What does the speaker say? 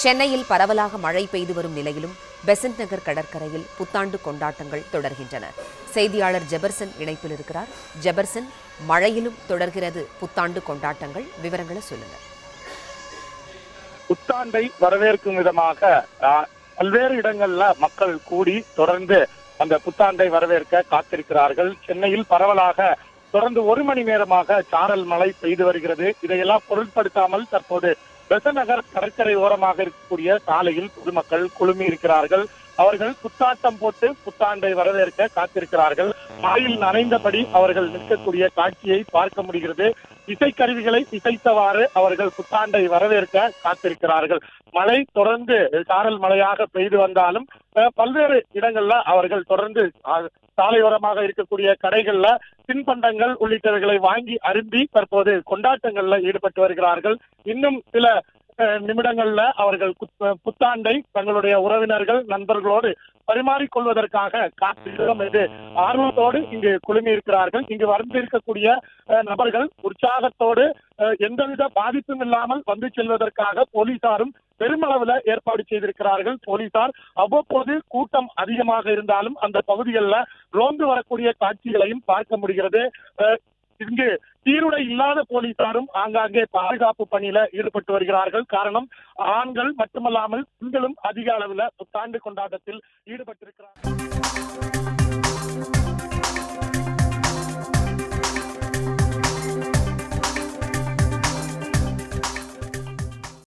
சென்னையில் பரவலாக மழை பெய்து வரும் நிலையிலும் பெசன்ட் நகர் கடற்கரையில் புத்தாண்டு கொண்டாட்டங்கள் தொடர்கின்றன. செய்தியாளர் ஜெபர்சன் இணைப்பில் இருக்கிறார். ஜெபர்சன், மழையிலும் தொடர்கிறது புத்தாண்டு கொண்டாட்டங்கள், விவரங்களை சொல்லுங்க. புத்தாண்டை வரவேற்கும் விதமாக பல்வேறு இடங்கள்ல மக்கள் கூடி தொடர்ந்து அந்த புத்தாண்டை வரவேற்க காத்திருக்கிறார்கள். சென்னையில் பரவலாக தொடர்ந்து 1 மணி நேரமாக சாரல் மழை பெய்து வருகிறது. இதையெல்லாம் பொருட்படுத்தாமல் தற்போது பெசன்ட் நகர் கடற்கரை ஓரமாக இருக்கக்கூடிய சாலையில் பொதுமக்கள் குழுமி இருக்கிறார்கள். அவர்கள் புத்தாட்டம் போட்டு புத்தாண்டை வரவேற்க காத்திருக்கிறார்கள். மழையில் நனைந்தபடி அவர்கள் நிற்கக்கூடிய காட்சியை பார்க்க முடிகிறது. இசைக்கருவிகளை இசைத்தவாறு அவர்கள் புத்தாண்டை வரவேற்க காத்திருக்கிறார்கள். மழை தொடர்ந்து சாரல் மழையாக பெய்து வந்தாலும் பல்வேறு இடங்கள்ல அவர்கள் தொடர்ந்து சாலையோரமாக இருக்கக்கூடிய கடைகள்ல தின்பண்டங்கள் உள்ளிட்டவைகளை வாங்கி அருந்தி தற்போது கொண்டாட்டங்கள்ல ஈடுபட்டு வருகிறார்கள். இன்னும் சில நிமிடங்கள்ல அவர்கள் புத்தாண்டை தங்களுடைய உறவினர்கள் நண்பர்களோடு பரிமாறிக்கொள்வதற்காக காத்திருக்கிறோம் என்று ஆர்வத்தோடு இங்கு குழுமி இருக்கிறார்கள். இங்கு வந்திருக்கக்கூடிய நபர்கள் உற்சாகத்தோடு எந்தவித பாதிப்பும் இல்லாமல் வந்து செல்வதற்காக போலீசாரும் பெருமளவுல ஏற்பாடு செய்திருக்கிறார்கள். போலீசார் அவ்வப்போது கூட்டம் அதிகமாக இருந்தாலும் அந்த பகுதிகளில் ரோந்து வரக்கூடிய காட்சிகளையும் பார்க்க முடிகிறது. இங்கு சீருடை இல்லாத போலீசாரும் ஆங்காங்கே பாதுகாப்பு பணியில ஈடுபட்டு வருகிறார்கள். காரணம், ஆண்கள் மட்டுமல்லாமல் பெண்களும் அதிக அளவில் புத்தாண்டு கொண்டாட்டத்தில் ஈடுபட்டிருக்கிறார்கள்.